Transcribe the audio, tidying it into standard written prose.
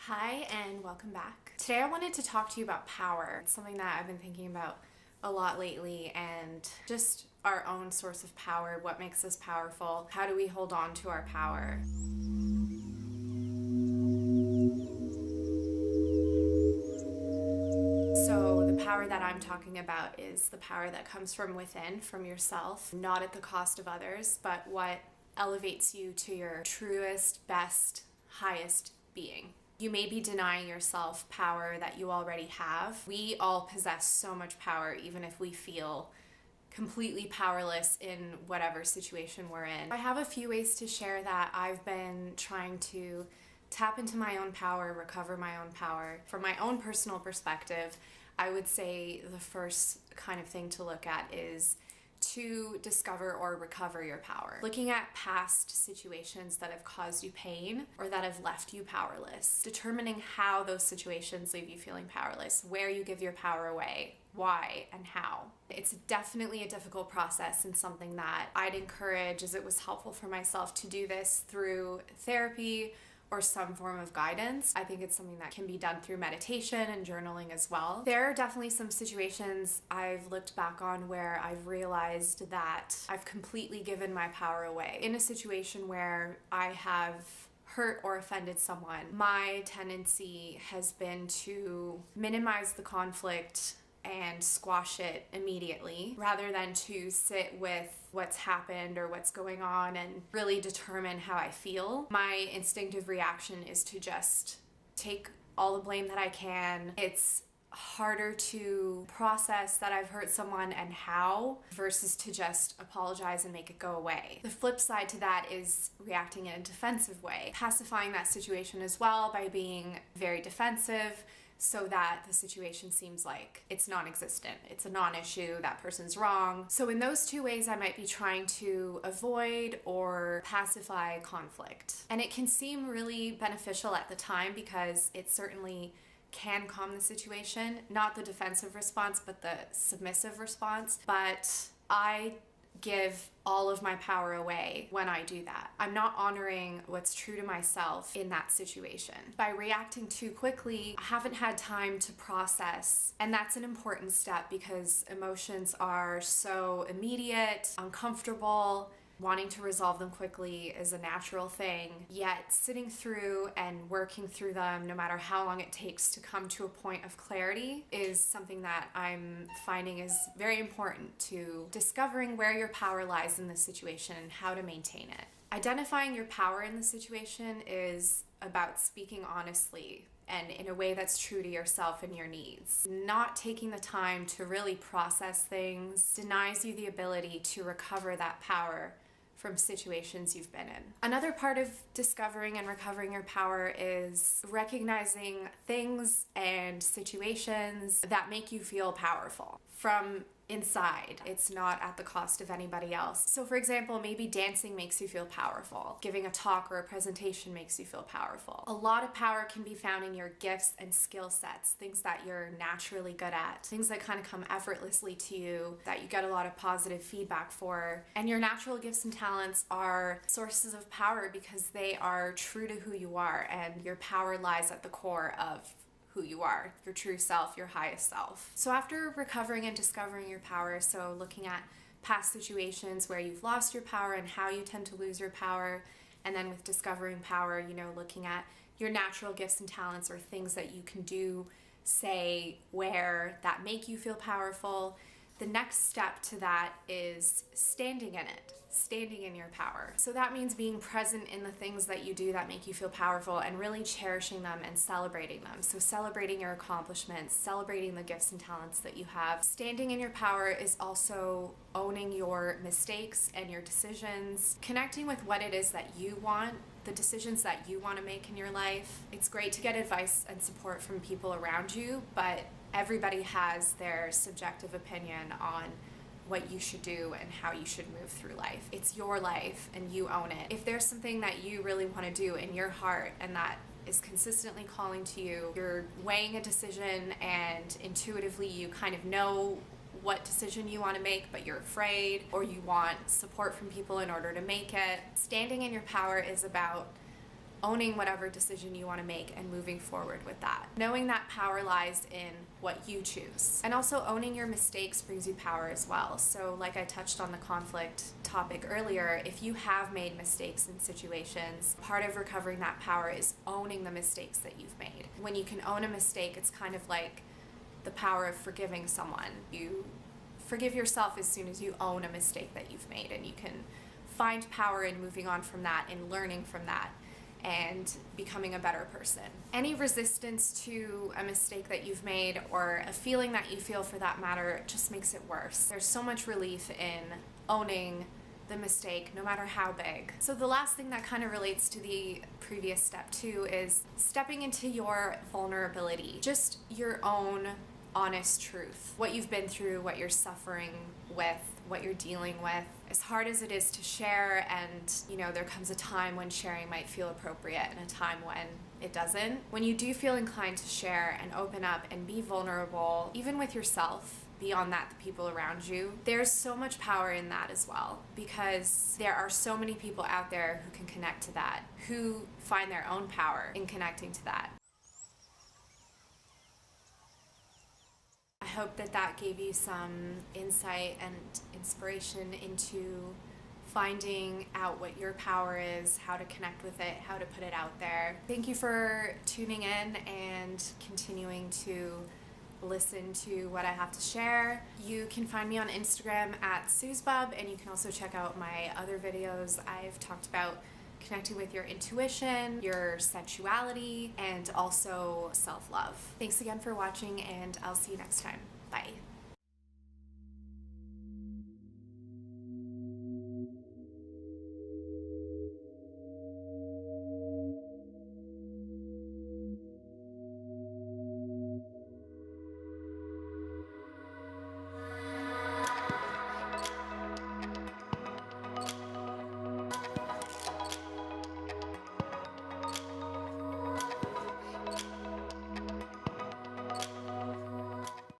Hi and welcome back. Today I wanted to talk to you about power. It's something that I've been thinking about a lot lately, and just our own source of power. What makes us powerful? How do we hold on to our power? So the power that I'm talking about is the power that comes from within, from yourself, not at the cost of others, but what elevates you to your truest, best, highest being. You may be denying yourself power that you already have. We all possess so much power, even if we feel completely powerless in whatever situation we're in. I have a few ways to share that I've been trying to tap into my own power, recover my own power. From my own personal perspective, I would say the first kind of thing to look at is to discover or recover your power. Looking at past situations that have caused you pain or that have left you powerless. Determining how those situations leave you feeling powerless, where you give your power away, why and how. It's definitely a difficult process and something that I'd encourage, as it was helpful for myself to do this through therapy or some form of guidance. I think it's something that can be done through meditation and journaling as well. There are definitely some situations I've looked back on where I've realized that I've completely given my power away. In a situation where I have hurt or offended someone, my tendency has been to minimize the conflict and squash it immediately rather than to sit with what's happened or what's going on and really determine how I feel. My instinctive reaction is to just take all the blame that I can. It's harder to process that I've hurt someone and how versus to just apologize and make it go away. The flip side to that is reacting in a defensive way, pacifying that situation as well by being very defensive, so that the situation seems like it's non-existent. It's a non-issue, that person's wrong. So in those two ways, I might be trying to avoid or pacify conflict. And it can seem really beneficial at the time because it certainly can calm the situation, not the defensive response, but the submissive response. But I give all of my power away when I do that. I'm not honoring what's true to myself in that situation. By reacting too quickly, I haven't had time to process, and that's an important step because emotions are so immediate, uncomfortable. Wanting to resolve them quickly is a natural thing, yet sitting through and working through them, no matter how long it takes to come to a point of clarity, is something that I'm finding is very important to discovering where your power lies in the situation and how to maintain it. Identifying your power in the situation is about speaking honestly and in a way that's true to yourself and your needs. Not taking the time to really process things denies you the ability to recover that power from situations you've been in. Another part of discovering and recovering your power is recognizing things and situations that make you feel powerful from inside. It's not at the cost of anybody else. So for example, maybe dancing makes you feel powerful. Giving a talk or a presentation makes you feel powerful. A lot of power can be found in your gifts and skill sets, things that you're naturally good at, things that kind of come effortlessly to you, that you get a lot of positive feedback for. And your natural gifts and talents are sources of power because they are true to who you are, and your power lies at the core of who you are, your true self, your highest self. So after recovering and discovering your power, so looking at past situations where you've lost your power and how you tend to lose your power, and then with discovering power, looking at your natural gifts and talents or things that you can do, say, where that make you feel powerful. The next step to that is standing in it, standing in your power. So that means being present in the things that you do that make you feel powerful and really cherishing them and celebrating them. So celebrating your accomplishments, celebrating the gifts and talents that you have. Standing in your power is also owning your mistakes and your decisions, connecting with what it is that you want, the decisions that you want to make in your life. It's great to get advice and support from people around you, but everybody has their subjective opinion on what you should do and how you should move through life. It's your life and you own it. If there's something that you really want to do in your heart and that is consistently calling to you, you're weighing a decision and intuitively you kind of know what decision you want to make, but you're afraid, or you want support from people in order to make it. Standing in your power is about owning whatever decision you want to make and moving forward with that. Knowing that power lies in what you choose. And also owning your mistakes brings you power as well. So like I touched on the conflict topic earlier, if you have made mistakes in situations, part of recovering that power is owning the mistakes that you've made. When you can own a mistake, it's kind of like the power of forgiving someone. You forgive yourself as soon as you own a mistake that you've made, and you can find power in moving on from that and learning from that and becoming a better person. Any resistance to a mistake that you've made, or a feeling that you feel for that matter, just makes it worse. There's so much relief in owning the mistake, no matter how big. So the last thing that kind of relates to the previous step too is stepping into your vulnerability, just your own honest truth, what you've been through, what you're suffering with, what you're dealing with. As hard as it is to share, and there comes a time when sharing might feel appropriate and a time when it doesn't. When you do feel inclined to share and open up and be vulnerable, even with yourself, beyond that, the people around you, there's so much power in that as well, because there are so many people out there who can connect to that, who find their own power in connecting to that. I hope that gave you some insight and inspiration into finding out what your power is, how to connect with it, how to put it out there. Thank you for tuning in and continuing to listen to what I have to share. You can find me on Instagram at SuzBub, and you can also check out my other videos. I've talked about connecting with your intuition, your sensuality, and also self-love. Thanks again for watching, and I'll see you next time. Bye.